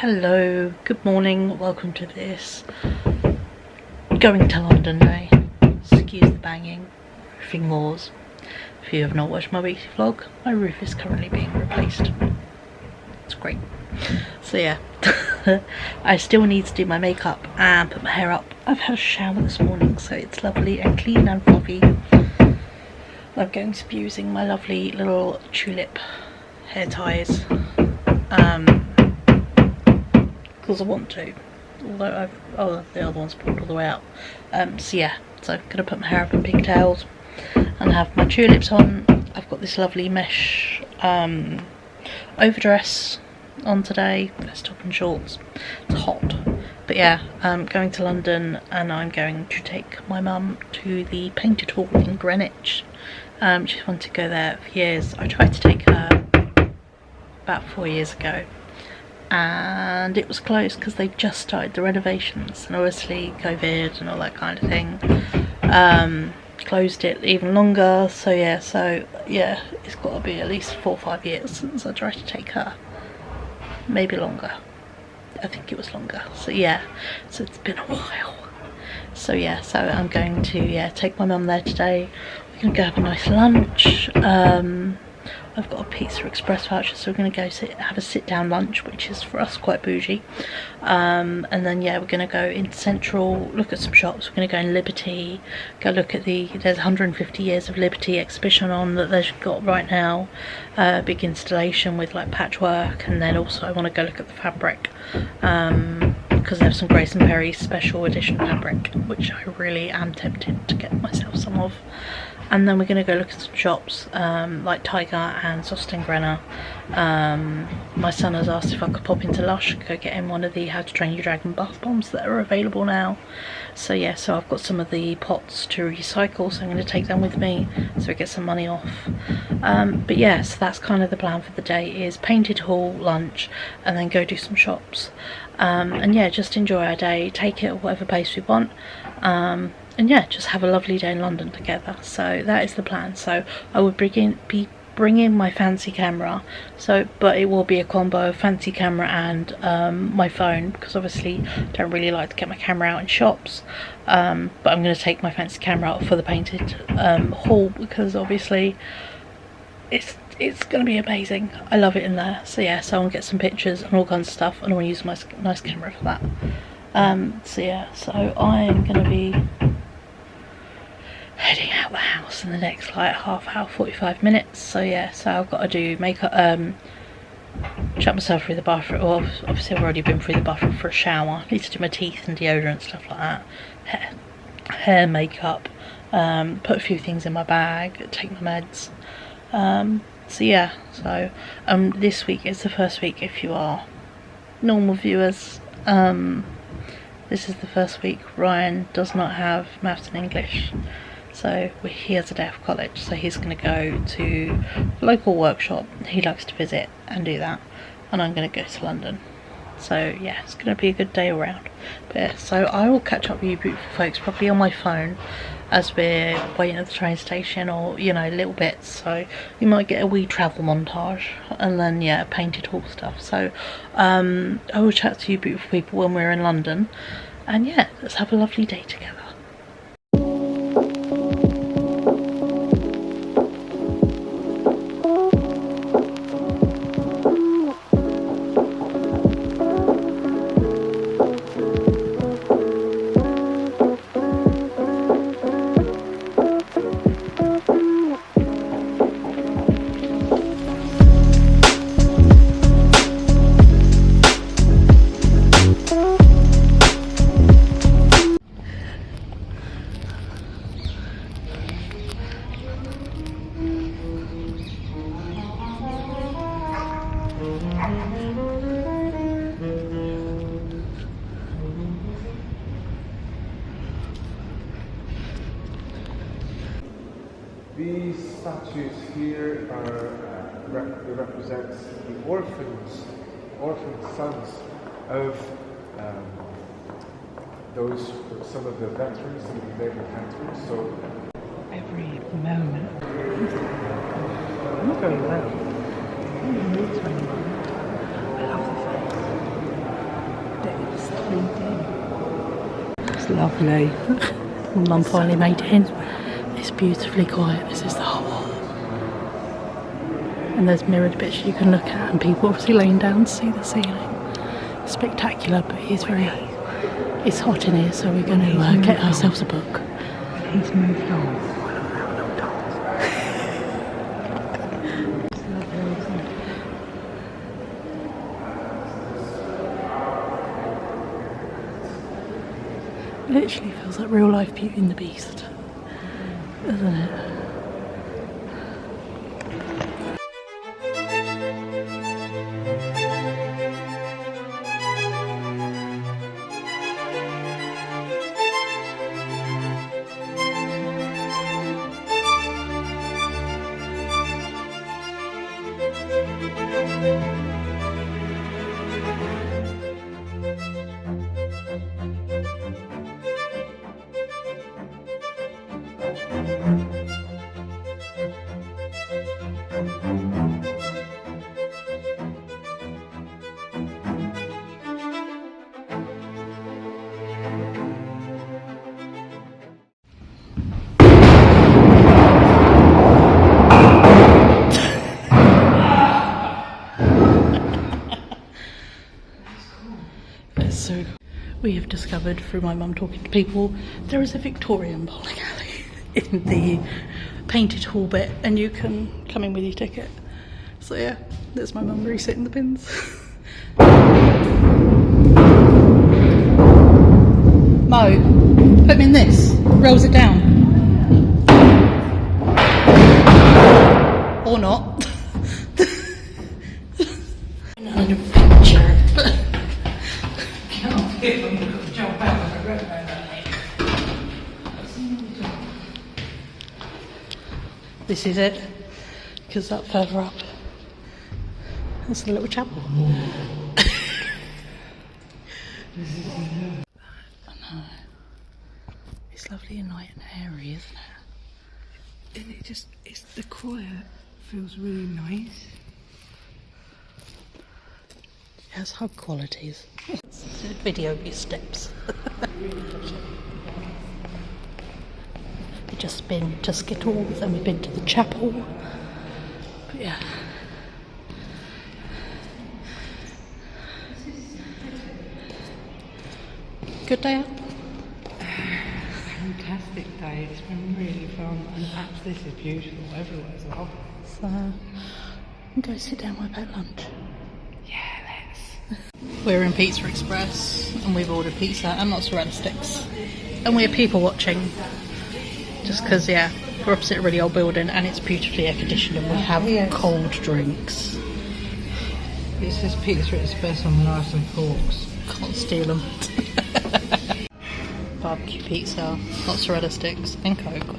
Hello, good morning, welcome to this going to London day. Excuse the banging, roofing wars. If you have not watched my weekly vlog, my roof is currently being replaced. It's great. So yeah, I still need to do my makeup and put my hair up. I've had a shower this morning, so it's lovely and clean and fluffy. I'm going to be using my lovely little tulip hair ties. Because I want to, although the other one's pulled all the way out. So I'm gonna put my hair up in pigtails and have my tulips on. I've got this lovely mesh overdress on today, vest top and shorts. It's hot, but yeah, I'm going to London and I'm going to take my mum to the Painted Hall in Greenwich. She's wanted to go there for years. I tried to take her about 4 years ago, and it was closed because they just started the renovations, and obviously COVID and all that kind of thing closed it even longer. So yeah, it's got to be at least 4 or 5 years since I tried to take her, maybe longer. I think it was longer. So yeah, so it's been a while. So yeah, so I'm going to take my mum there today. We're gonna go have a nice lunch. I've got a Pizza Express voucher, so we're going to go have a sit-down lunch, which is for us quite bougie. And then we're going to go into Central, look at some shops. We're going to go in Liberty, go look at there's 150 years of Liberty exhibition on that they've got right now. Big installation with like patchwork, and then also I want to go look at the fabric, because they have some Grace and Perry special edition fabric, which I really am tempted to get myself some of. And then we're going to go look at some shops like Tiger and Sost & Grenna. My son has asked if I could pop into Lush and go get him one of the How to Train Your Dragon bath bombs that are available now. So yeah, so I've got some of the pots to recycle, so I'm going to take them with me so we get some money off. But yeah, so that's kind of the plan for the day, is Painted Hall, lunch, and then go do some shops. And yeah, just enjoy our day, take it at whatever pace we want. And yeah, just have a lovely day in London together. So that is the plan. So I would be bringing my fancy camera, but it will be a combo of fancy camera and my phone, because obviously I don't really like to get my camera out in shops. But I'm going to take my fancy camera out for the Painted Hall, because obviously it's going to be amazing. I love it in there. So yeah, so I want to get some pictures and all kinds of stuff, and I want to use my nice camera for that. So I am going to be heading out the house in the next like half hour, 45 minutes. So yeah, so I've got to do makeup, chuck myself through the bathroom. Well, obviously I've already been through the bathroom for a shower. I need to do my teeth and deodorant, stuff like that. Hair, makeup, put a few things in my bag, take my meds. So yeah, so this week is the first week, if you are normal viewers, this is the first week Ryan does not have maths and English. So he has a day off college, so he's going to go to a local workshop he likes to visit and do that, and I'm going to go to London. So yeah, it's going to be a good day around. But yeah, so I will catch up with you beautiful folks probably on my phone as we're waiting at the train station, or little bits, so you might get a wee travel montage, and then Painted Hall stuff. So I will chat to you beautiful people when we're in London, and yeah, let's have a lovely day together. These statues here represent the orphan sons of some of the veterans, some of the naval veterans. So every moment. Not very well. I love the face. It's lovely. My mum finally made it in. It's beautifully quiet. This is the whole. And there's mirrored bits you can look at, and people obviously laying down to see the ceiling. Spectacular, but it's hot in here, so we're going to get ourselves a book. He's moved on. Literally feels like real life Beauty and the Beast, doesn't it? So we have discovered through my mum talking to people there is a Victorian bowling alley in the painted hall bit, and you can come in with your ticket. So yeah, there's my mum resetting the pins. Mo, put me in this. Rolls it down. Or not. An adventure. This is it, because that further up, there's a little chapel. I know. It's lovely and light and airy, isn't it? And it's the quiet feels really nice. It has hug qualities. Video of your steps. We've just been to Skittles and we've been to the chapel. But yeah. Good day out? Fantastic day. It's been really fun, and perhaps this is beautiful everywhere as well. So, I'm going to sit down with at lunch. Yeah, let's. We're in Pizza Express and we've ordered pizza and mozzarella sticks. And we're people watching. Just because, yeah, we're opposite a really old building and it's beautifully air conditioned and we have cold drinks. It says Pizza Express on the knives and forks. Can't steal them. Barbecue pizza, mozzarella sticks and Coke.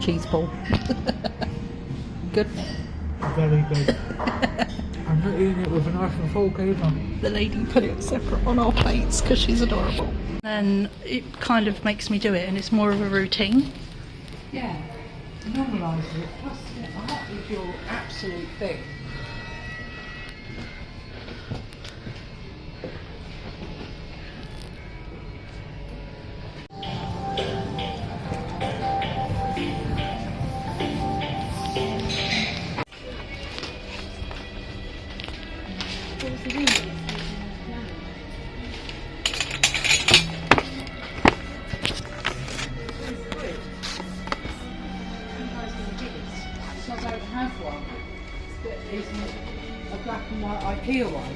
Cheese ball. Good. Very good. I'm not eating it with a knife and fork either. The lady put it separate on our plates because she's adorable. And it kind of makes me do it, and it's more of a routine. Yeah, normalise it. Plus, that is your absolute thing. IKEA one.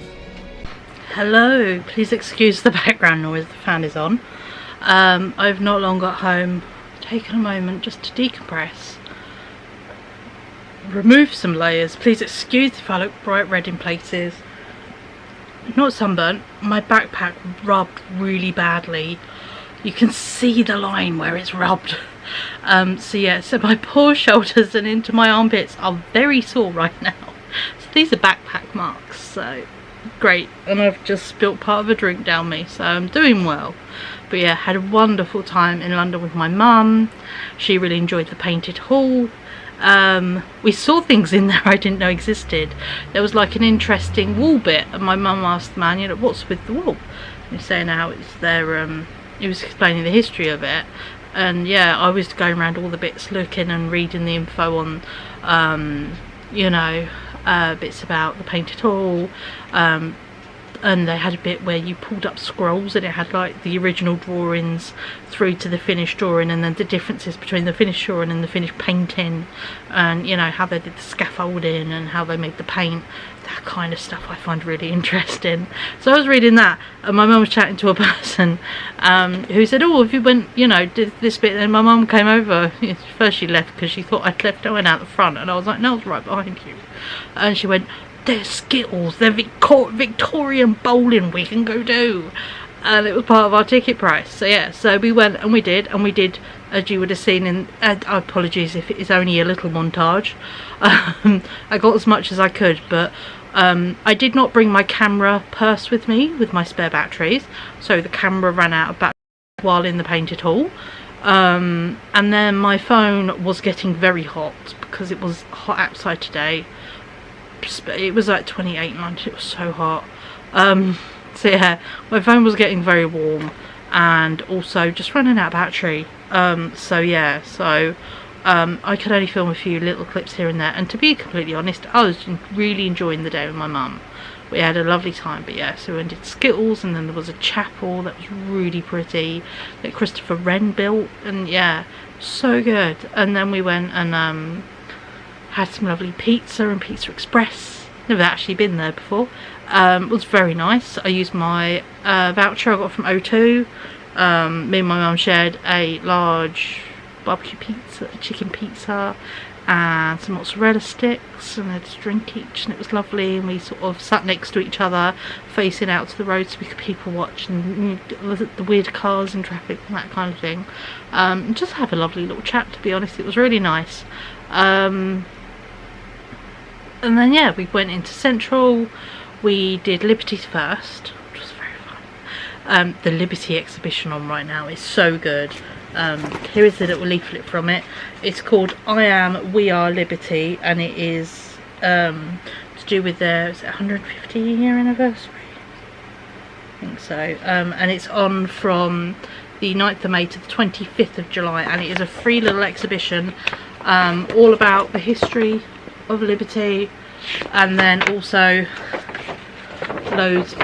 Hello, please excuse the background noise, the fan is on. I've not long got home, taken a moment just to decompress, remove some layers. Please excuse if I look bright red in places. Not sunburnt, my backpack rubbed really badly. You can see the line where it's rubbed. So my poor shoulders and into my armpits are very sore right now. So these are backpack marks, so great. And I've just spilt part of a drink down me, so I'm doing well. But yeah, had a wonderful time in London with my mum. She really enjoyed the painted hall. we saw things in there I didn't know existed. There was like an interesting wall bit, and my mum asked the man, you know, what's with the wall? And he's saying how it's there. He was explaining the history of it, and yeah, I was going around all the bits looking and reading the info on you know, bits about the painted hall, and they had a bit where you pulled up scrolls and it had like the original drawings through to the finished drawing, and then the differences between the finished drawing and the finished painting, and you know, how they did the scaffolding and how they made the paint. That kind of stuff I find really interesting. So I was reading that, and my mum was chatting to a person who said, oh, if you went, you know, did this bit, and my mum came over. First she left because she thought I'd left. I went out the front, and I was like, no, I was right behind you. And she went, they're Skittles, they're Victorian bowling we can go do, and it was part of our ticket price. So yeah, so we went and we did, as you would have seen in, apologies if it is only a little montage. I got as much as I could, but I did not bring my camera purse with me with my spare batteries, so the camera ran out of battery while in the painted hall. And then my phone was getting very hot because it was hot outside today. It was like 28 lunch, it was so hot. So yeah, my phone was getting very warm, and also just running out of battery. So yeah, so I could only film a few little clips here and there, and to be completely honest, I was really enjoying the day with my mum. We had a lovely time. But yeah, so we did Skittles, and then there was a chapel that was really pretty that Christopher Wren built, and yeah, so good. And then we went and had some lovely pizza and Pizza Express. Never actually been there before. It was very nice. I used my voucher I got from O2. Me and my mum shared a large barbecue pizza, chicken pizza, and some mozzarella sticks, and had a drink each, and it was lovely. And we sort of sat next to each other, facing out to the road, so we could people watch and the weird cars and traffic and that kind of thing. Just have a lovely little chat, to be honest. It was really nice. And then yeah, we went into Central. We did Liberty's first, which was very fun. The Liberty exhibition on right now is so good. Here is the little leaflet from it. It's called I Am, We Are Liberty, and it is to do with their 150 year anniversary, I think so. And it's on from the 9th of May to the 25th of July, and it is a free little exhibition all about the history of Liberty, and then also loads.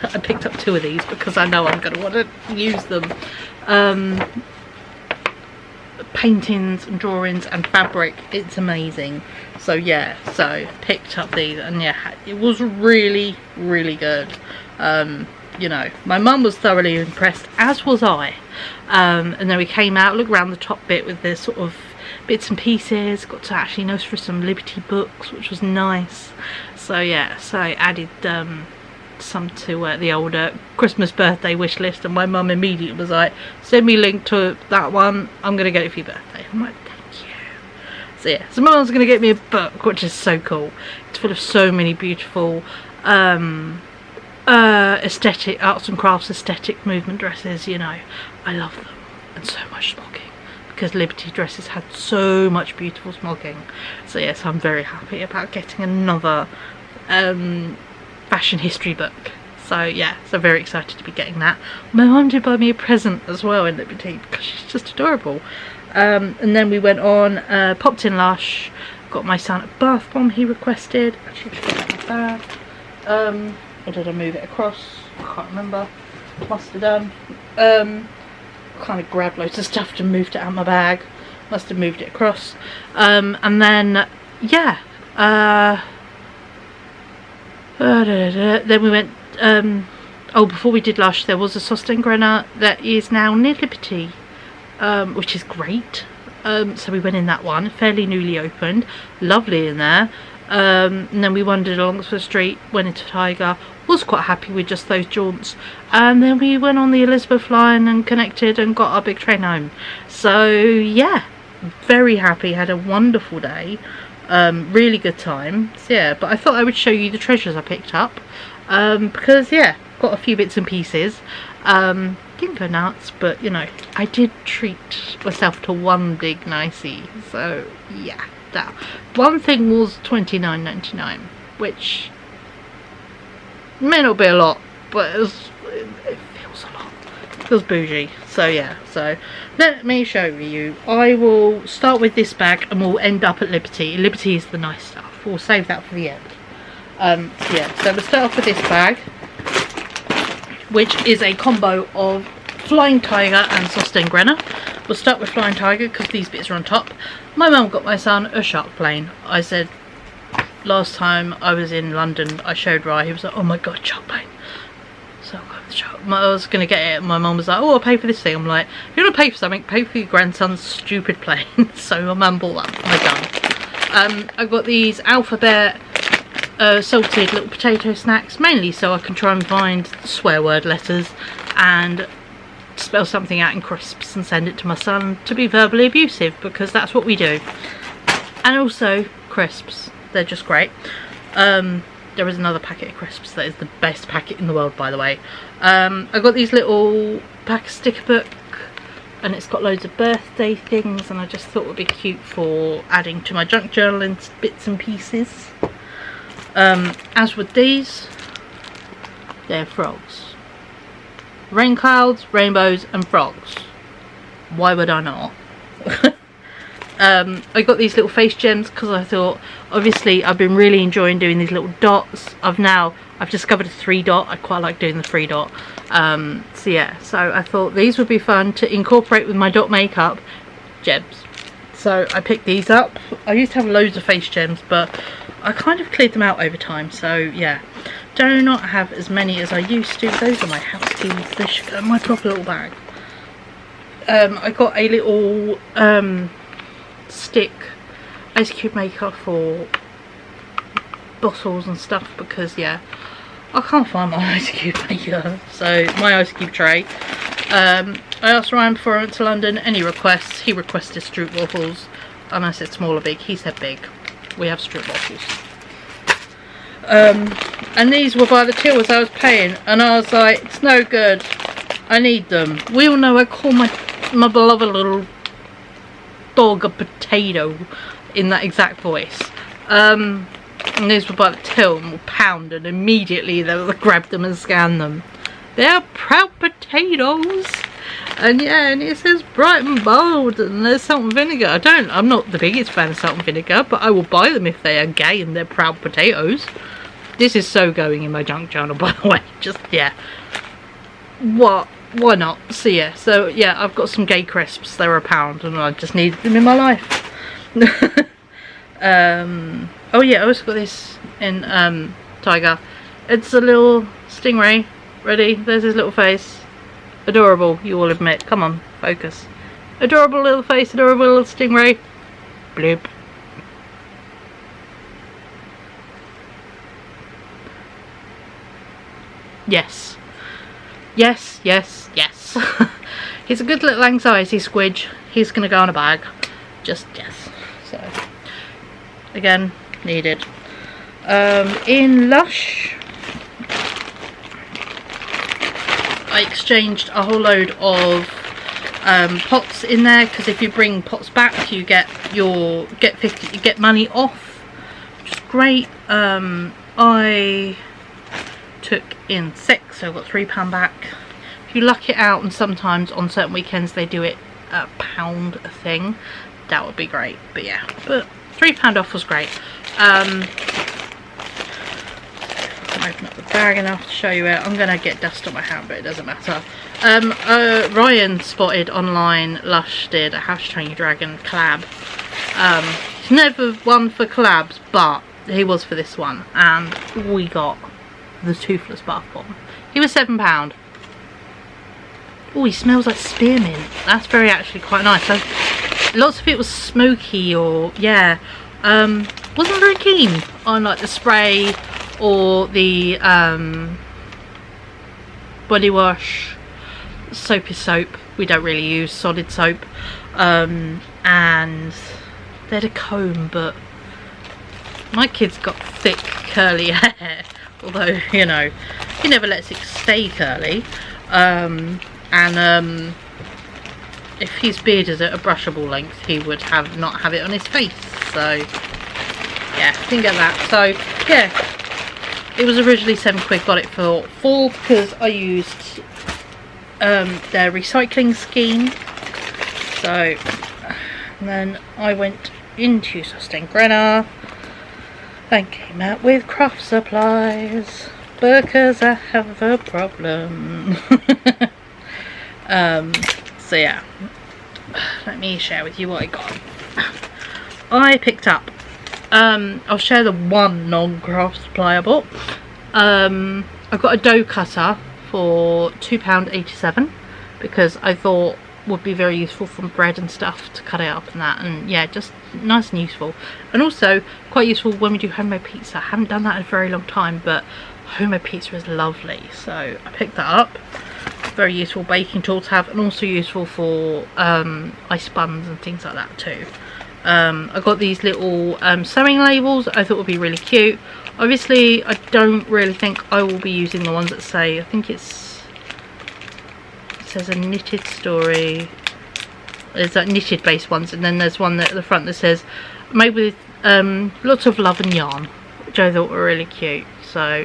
I picked up 2 of these because I know I'm going to want to use them. Paintings and drawings and fabric. It's amazing. So yeah, so picked up these, and yeah, it was really, really good. You know, my mum was thoroughly impressed, as was I. And then we came out, looked around the top bit with the sort of bits and pieces, got to actually nose for some Liberty books, which was nice. So yeah, so I added some to the older Christmas birthday wish list, and my mum immediately was like, send me a link to that one, I'm gonna get it for your birthday. I'm like, thank you. So yeah, so my mum's gonna get me a book, which is so cool. It's full of so many beautiful aesthetic, arts and crafts, aesthetic movement dresses. You know, I love them, and so much smocking, because Liberty dresses had so much beautiful smocking. So yes, I'm very happy about getting another fashion history book. So yeah, so very excited to be getting that. My mum did buy me a present as well in Liberty, because she's just adorable. And then we went on, popped in Lush, got my son a bath bomb he requested. Actually, put that in my bag. Or did I move it across? I can't remember. Must have done. Kind of grabbed loads of stuff and moved it out of my bag. Must have moved it across. And then yeah, then we went, oh, before we did Lush, there was a Sostengrenna that is now near Liberty, which is great. So we went in that one, fairly newly opened, lovely in there. And then we wandered along the street, went into Tiger, was quite happy with just those jaunts, and then we went on the Elizabeth line and connected and got our big train home. So yeah, very happy, had a wonderful day. Really good time. So yeah, but I thought I would show you the treasures I picked up, because yeah, got a few bits and pieces. Didn't go nuts, but you know, I did treat myself to one big nicey. So yeah, down. One thing was $29.99, which may not be a lot, but it feels a lot. It feels bougie. So yeah, so let me show you. I will start with this bag and we'll end up at Liberty. Liberty is the nice stuff. We'll save that for the end. Yeah, so we'll start off with this bag, which is a combo of Flying Tiger and Sostengrena. We'll start with Flying Tiger because these bits are on top. My mum got my son a shark plane. I said last time I was in London, I showed Rye, he was like, oh my god, shark plane. So I got the shark. I was going to get it, my mum was like, oh, I'll pay for this thing. I'm like, if you're going to pay for something, pay for your grandson's stupid plane. So my mum bought that for my son. I got these alphabet salted little potato snacks, mainly so I can try and find swear word letters and spell something out in crisps and send it to my son to be verbally abusive, because that's what we do. And also crisps, they're just great. There is another packet of crisps that is the best packet in the world, by the way. I got these little pack of sticker book, and it's got loads of birthday things, and I just thought it would be cute for adding to my junk journal in bits and pieces. As with these, they're frogs. Rain clouds, rainbows and frogs. Why would I not? I got these little face gems because I thought, obviously I've been really enjoying doing these little dots. I've discovered a 3 dot. I quite like doing the 3 dot. So yeah, so I thought these would be fun to incorporate with my dot makeup gems. So I picked these up. I used to have loads of face gems, but I kind of cleared them out over time, so yeah. Do not have as many as I used to. Those are my house keys. They should go in my proper little bag. I got a little stick ice cube maker for bottles and stuff, because yeah, I can't find my ice cube maker. So my ice cube tray. I asked Ryan before I went to London any requests. He requested Stroop waffles, and I said small or big. He said big. We have Stroop waffles. And these were by the till as I was paying, and I was like, it's no good, I need them. We all know I call my beloved little dog a potato in that exact voice. And these were by the till and were pound, and immediately they grabbed them and scanned them. They're proud potatoes. And yeah, and it says bright and bold, and there's salt and vinegar. I'm not the biggest fan of salt and vinegar, but I will buy them if they are gay and they're proud potatoes. This is so going in my junk journal, by the way. Just, yeah. What? Why not? So yeah, I've got some gay crisps. They're £1 and I just needed them in my life. Oh yeah, I also got this in Tiger. It's a little stingray. Ready? There's his little face. Adorable, you will admit. Come on, focus. Adorable little face, adorable little stingray. Bloop. Yes. Yes, yes, yes. He's a good little anxiety squidge. He's going to go on a bag. Just, yes. So, again, needed. In Lush, I exchanged a whole load of pots in there, because if you bring pots back you get money off, which is great. I took in 6, so I got £3 back. If you luck it out, and sometimes on certain weekends they do it at £1 a thing, that would be great. But yeah, but £3 off was great. Open up the bag enough to show you it. I'm gonna get dust on my hand, but it doesn't matter. Ryan spotted online, Lush did a How to Train Your Dragon collab. He's never won for collabs, but he was for this one, and we got the toothless bath bomb. He was £7. Oh, he smells like spearmint. That's very actually quite nice. So, lots of it was smoky, or yeah, wasn't very keen on like the spray or the body wash. Soap is soap. We don't really use solid soap. And they had a comb, but my kid's got thick curly hair, although you know he never lets it stay curly. If his beard is at a brushable length, he would not have it on his face. so yeah, didn't get that. So yeah, it was originally £7, got it for 4 because I used their recycling scheme. So and then I went into Grenna and came out with craft supplies because I have a problem. So yeah, let me share with you what I got. I picked up, I'll share the one non-craft supply I bought. I got a dough cutter for £2.87 because I thought would be very useful from bread and stuff to cut it up and that, and yeah, just nice and useful, and also quite useful when we do homemade pizza. I haven't done that in a very long time, but homemade pizza is lovely, so I picked that up. Very useful baking tool to have, and also useful for ice buns and things like that too. I got these little sewing labels I thought would be really cute. Obviously I don't really think I will be using the ones that say, I think it says a knitted story. There's like knitted based ones, and then there's one at the front that says made with lots of love and yarn, which I thought were really cute. So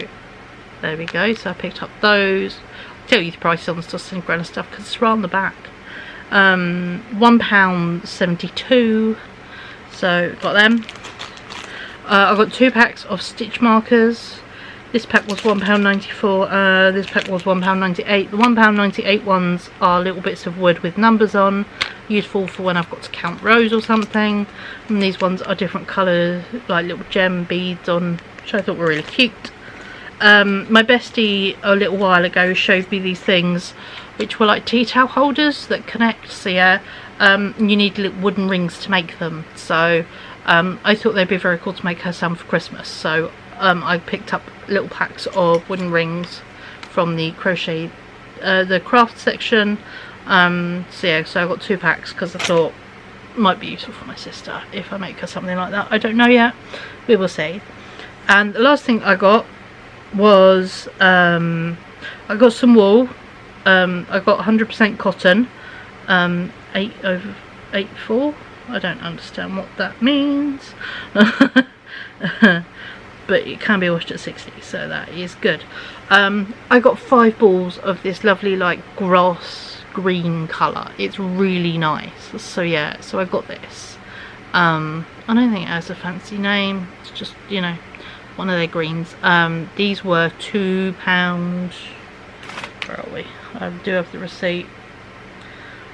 there we go. So I picked up those. I'll tell you the prices on the Sausage and Grenna stuff because it's right on the back. £1.72. So got them. I got 2 packs of stitch markers. This pack was £1.94. This pack was £1.98. The £1.98 ones are little bits of wood with numbers on, useful for when I've got to count rows or something. And these ones are different colours, like little gem beads on, which I thought were really cute. My bestie a little while ago showed me these things, which were like tea towel holders that connect. So yeah, you need little wooden rings to make them. So I thought they'd be very cool to make her some for Christmas. So I picked up little packs of wooden rings from the crochet, the craft section. So yeah, so I got 2 packs because I thought it might be useful for my sister if I make her something like that. I don't know yet, we will see. And the last thing I got was I got some wool. I got 100% cotton, 8/4. I don't understand what that means. But it can be washed at 60, so that is good. I got 5 balls of this lovely like grass green colour. It's really nice. So yeah, so I got this. I don't think it has a fancy name. It's just, you know, one of their greens. These were £2. Where are we? I do have the receipt.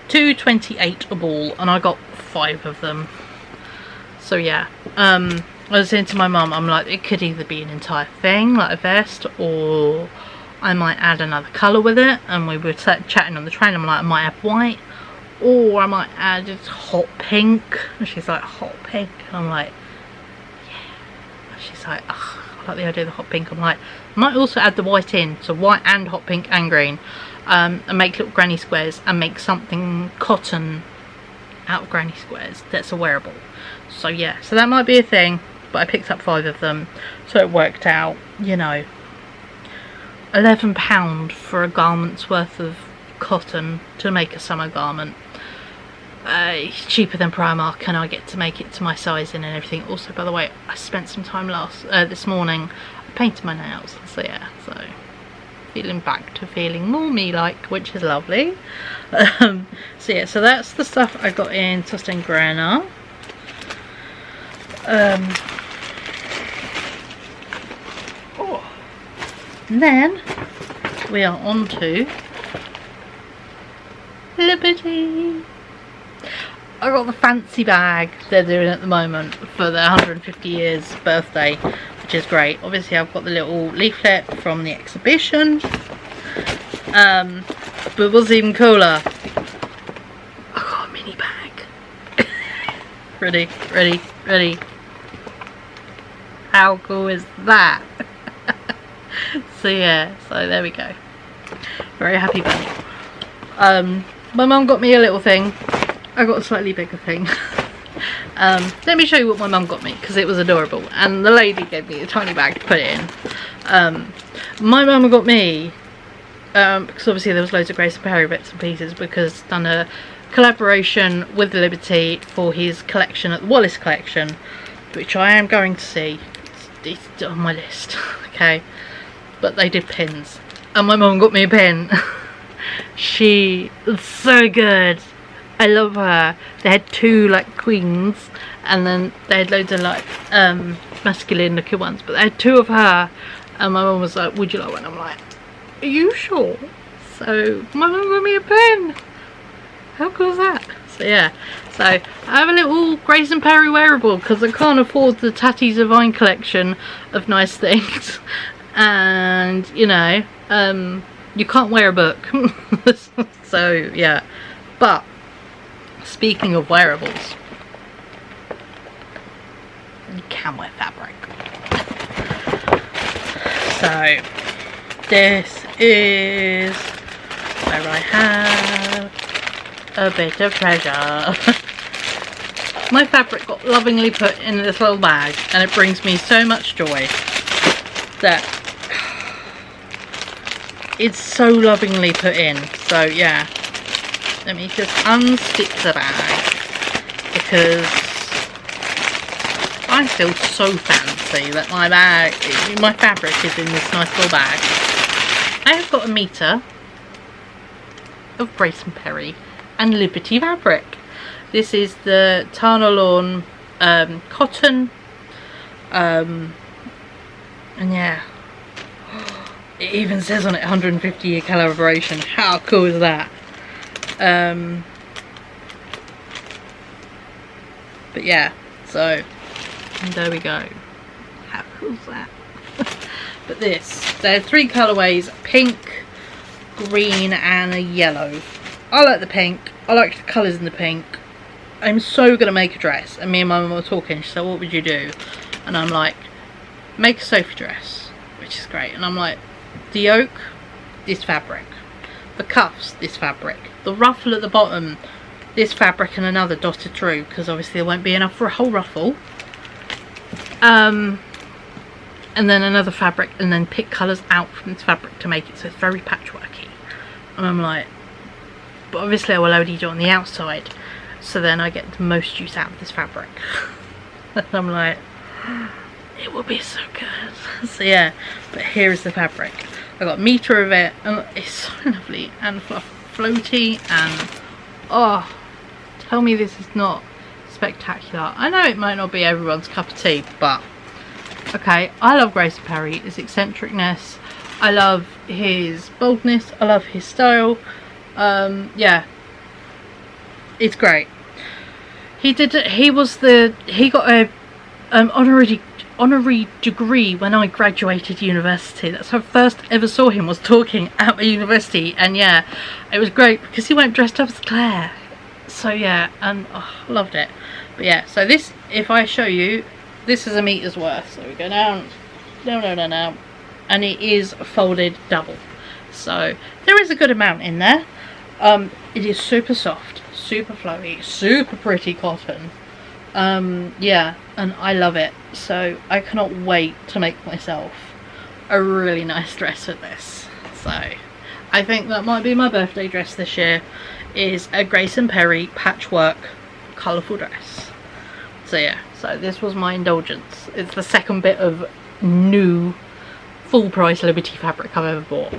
£2.28 a ball, and I got 5 of them. So yeah, I was saying to my mum, I'm like, it could either be an entire thing, like a vest, or I might add another colour with it. And we were chatting on the train, I'm like, I might have white, or I might add just hot pink. And she's like, hot pink? And I'm like, yeah. And she's like, ugh, I like the idea of the hot pink. I'm like, I might also add the white in, so white and hot pink and green, and make little granny squares and make something cotton out of granny squares that's a wearable. So yeah, so that might be a thing. But I picked up 5 of them, so it worked out, you know, £11 for a garment's worth of cotton to make a summer garment. It's cheaper than Primark, and I get to make it to my sizing and everything. Also, by the way, I spent some time this morning, I painted my nails, so yeah, so feeling back to feeling more me-like, which is lovely. So yeah, so that's the stuff I got in Sausage and Grenna. And then we are on to Liberty. I got the fancy bag they're doing at the moment for their 150 years birthday, which is great. Obviously I've got the little leaflet from the exhibition, but what's even cooler, I got a mini bag. ready. How cool is that? So yeah, so there we go. Very happy bunny. My mum got me a little thing. I got a slightly bigger thing. Let me show you what my mum got me, because it was adorable, and the lady gave me a tiny bag to put it in. My mum got me, because obviously there was loads of Grace and Perry bits and pieces, because done a collaboration with Liberty for his collection at the Wallace collection. which I am going to see. It's on my list. Okay, but they did pins, and my mum got me a pin. She was so good. I love her. They had 2 like queens, and then they had loads of like masculine looking ones, but they had 2 of her, and my mum was like, would you like one? I'm like, are you sure? So my mum got me a pin. How cool is that? So yeah, so I have a little Grace and Perry wearable because I can't afford the Tatty Divine collection of nice things. And you know, you can't wear a book. So yeah, but speaking of wearables, you can wear fabric. So this is where I have a bit of treasure. My fabric got lovingly put in this little bag, and it brings me so much joy that it's so lovingly put in. So yeah, let me just unstick the bag because I feel so fancy that my fabric is in this nice little bag. I have got a metre of Grace and Perry and Liberty fabric. This is the Tana Lawn cotton, and yeah, it even says on it 150 year calibration. How cool is that? But yeah, so there we go. How cool is that? But there are 3 colourways: pink, green and a yellow. I like the pink. I like the colours in the pink. I'm so gonna make a dress, and me and my mum were talking. She said, what would you do? And I'm like, make a Sophie dress, which is great. And I'm like, the yoke, this fabric, the cuffs, this fabric, the ruffle at the bottom, this fabric, and another dotted through, because obviously there won't be enough for a whole ruffle. And then another fabric, and then pick colours out from this fabric to make it so it's very patchworky. And I'm like, but obviously I will only do it on the outside, so then I get the most use out of this fabric. And I'm like, it will be so good. So yeah, but here is the fabric. I got a metre of it, and it's so lovely and floaty, and oh, tell me this is not spectacular. I know it might not be everyone's cup of tea, but okay, I love Grace Perry, his eccentricness, I love his boldness, I love his style. Yeah, it's great. He got a honorary degree when I graduated university. That's how I first ever saw him, was talking at my university. And yeah, it was great because he went dressed up as Claire. So yeah, and oh, loved it. But yeah, so this, if I show you, this is a meter's worth. So we go down, and it is folded double. So there is a good amount in there. It is super soft, super flowy, super pretty cotton. Yeah, and I love it. So I cannot wait to make myself a really nice dress with this. So I think that might be my birthday dress this year, is a Grace and Perry patchwork colourful dress. So yeah, so this was my indulgence. It's the second bit of new full price Liberty fabric I've ever bought.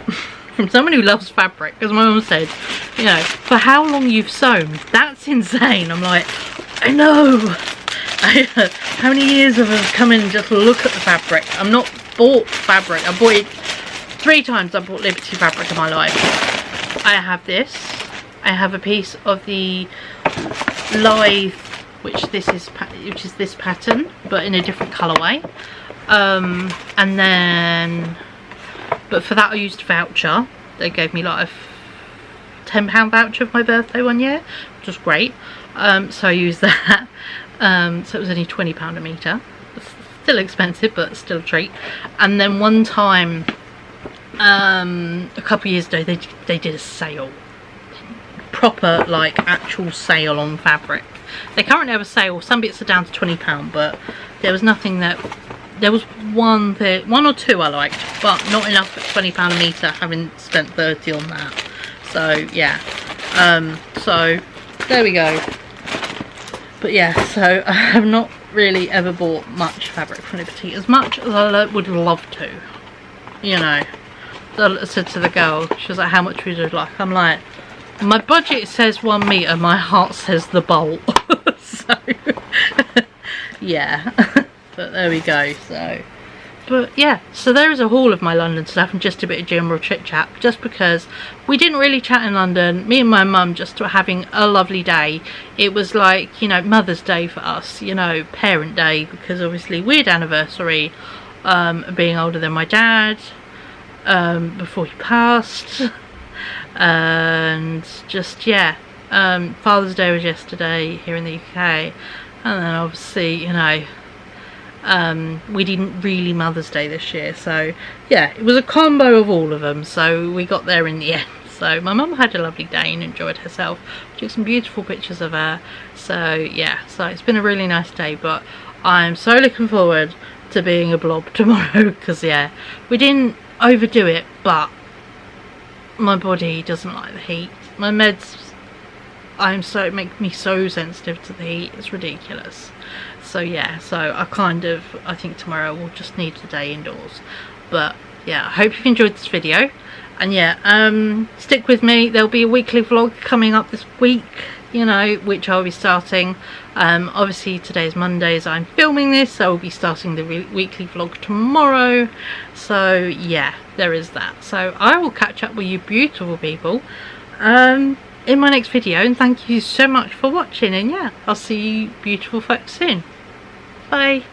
From someone who loves fabric, because my mum said, you know, for how long you've sewn, that's insane. I'm like, I know. How many years have I come in and just look at the fabric? I'm not bought fabric. I bought it 3 times. I bought Liberty fabric in my life. I have this. I have a piece of the Lithe, which is this pattern, but in a different colourway. And then, but for that I used a voucher. They gave me like a £10 voucher for my birthday one year, which was great. So I used that. So it was only £20 a metre. Still expensive, but still a treat. And then one time, a couple of years ago, they did a sale. Proper, like, actual sale on fabric. They currently have a sale. Some bits are down to £20, but there was nothing that... There was one or two I liked, but not enough at £20 a metre, having spent 30 on that. So yeah, so there we go. But yeah, so I have not really ever bought much fabric from Liberty, as much as I would love to, you know. So I said to the girl, she was like, how much would you like? I'm like, my budget says 1 metre, my heart says the bolt. So yeah. But there we go. So, but yeah, so there is a haul of my London stuff and just a bit of general chit chat, just because we didn't really chat in London. Me and my mum just were having a lovely day. It was like, you know, Mother's Day for us, you know, parent day, because obviously weird anniversary, being older than my dad, before he passed, and just, yeah, Father's Day was yesterday here in the UK, and then obviously, you know, we didn't really Mother's Day this year, so yeah, it was a combo of all of them, so we got there in the end. So my mum had a lovely day and enjoyed herself. Took some beautiful pictures of her, so yeah, so it's been a really nice day, but I'm so looking forward to being a blob tomorrow, because yeah, we didn't overdo it, but my body doesn't like the heat. My meds, it makes me so sensitive to the heat, it's ridiculous. So yeah, so I think tomorrow we'll just need a day indoors. But yeah, I hope you've enjoyed this video, and yeah, stick with me. There'll be a weekly vlog coming up this week, you know, which I'll be starting. Obviously today's Monday as I'm filming this, so I'll be starting the weekly vlog tomorrow. So yeah, there is that. So I will catch up with you beautiful people in my next video, and thank you so much for watching, and yeah, I'll see you beautiful folks soon. Bye.